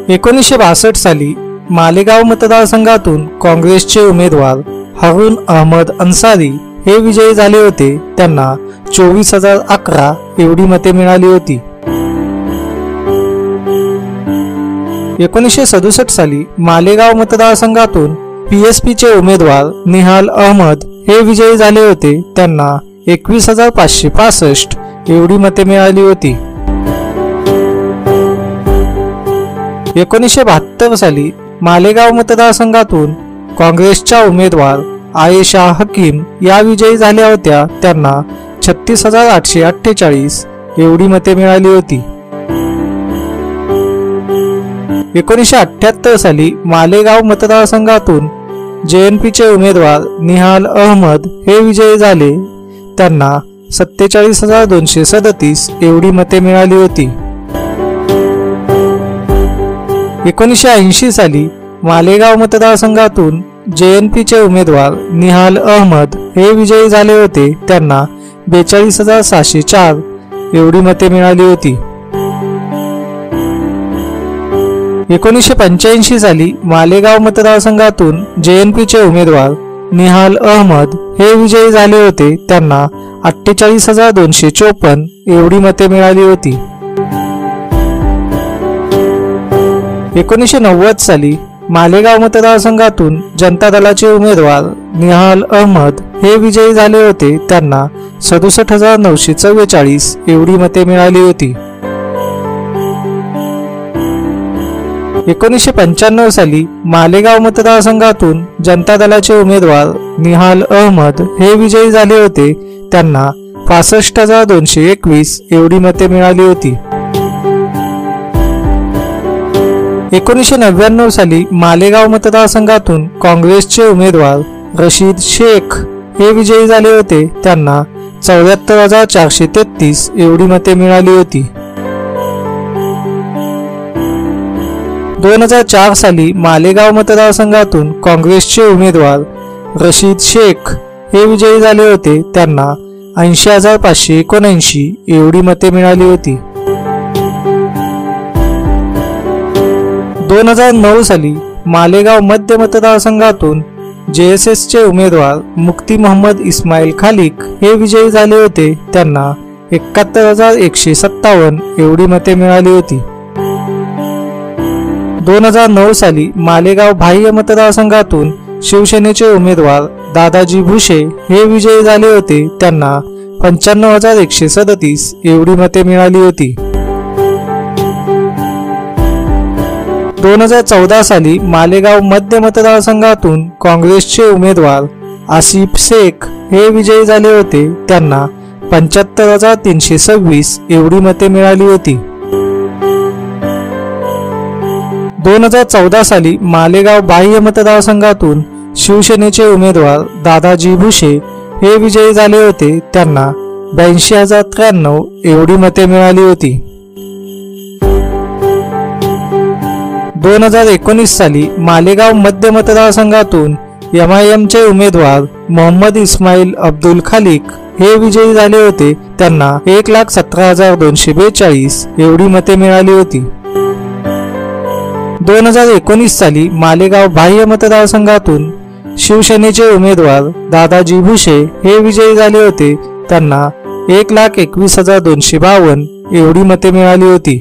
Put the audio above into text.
1962 साली मालेगाव मतदारसंघातून काँग्रेसचे उमेदवार हारून अहमद अन्सारी हे विजयी झाले होते। त्यांना 24,011 एवढी मते मिळाली होती। 1967 साली मालेगाव मतदारसंघातून पीएसपीचे उमेदवार निहाल अहमद हे विजयी झाले होते। त्यांना 21,565 एवढी मते मिळाली होती। 1972 साली मालेगाव मतदारसंघातून काँग्रेसच्या उमेदवार आयेशा हकीम या विजयी झाल्या होत्या। त्यांना 36,848 एवढी मते मिळाली होती। 1978 साली मालेगाव मतदारसंघातून जेएनपीचे उमेदवार निहाल अहमद हे विजयी झाले। त्यांना 47,237 एवढी मते मिळाली होती। 1980 साली मालेगाव मतदारसंघातून जेएनपीचे उमेदवार निहाल अहमद हे विजयी झाले होते। त्यांना 42,704 एवढी मते मिळाली होती। 1985 साली मालेगाव मतदारसंघातून जेएनपीचे उमेदवार निहाल अहमद हे विजयी झाले होते। त्यांना 48,254 एवढी मते मिळाली होती। 1990 साली मालेगाव मतदारसंघातून जनता दलाचे उमेदवार निहाल अहमद हे विजयी झाले होते। त्यांना 67,944 एवढी मते मिळाली होती। 1995 साली मालेगाव मतदारसंघातून जनता दलाचे उमेदवार निहाल अहमद हे विजयी झाले होते। त्यांना 65,221 एवढी मते मिळाली होती। 1999 साली मालेगाव मतदारसंघातून काँग्रेसचे उमेदवार रशीद शेख हे विजयी झाले होते। त्यांना 74,433 एवढी मते मिळाली होती। 2004 साली मालेगाव मतदारसंघातून काँग्रेसचे उमेदवार रशीद शेख हे विजयी झाले होते। त्यांना 80,579 एवढी मते मिळाली होती। 2009 साली मालेगाव मध्य मतदारसंघातून जेएसएसचे उमेदवार मुक्ती मोहम्मद इस्माईल खालिक हे विजयी झाले होते। त्यांना 71,157 एवढी मते मिळाली होती। 2009 साली मालेगाव बाह्य मतदारसंघातून शिवसेनेचे उमेदवार दादाजी भुसे हे विजयी झाले होते। त्यांना 95,137 एवढी मते मिळाली होती। 2014 साली मालेगाव मध्य मतदारसंघातून काँग्रेसचे उमेदवार आसिफ शेख हे विजयी झाले होते। त्यांना 75,326 एवढी मते मिळाली होती। 2014 साली मालेगाव बाह्य मतदारसंघातून शिवसेनेचे उमेदवार दादाजी भुसे हे विजयी झाले होते। त्यांना 82,093 एवढी मते मिळाली होती। 2019 साली मालेगाव मध्य मतदारसंघातून एमआयएमचे उमेदवार मोहम्मद इस्माईल अब्दुल खालिक हे विजयी झाले होते। त्यांना 1,17,242 एवढी मते मिळाली होती। 2019 साली मालेगाव बाह्य मतदारसंघातून शिवसेनेचे उमेदवार दादाजी भुसे हे विजयी झाले होते। त्यांना 1,21,252 एवढी मते मिळाली होती।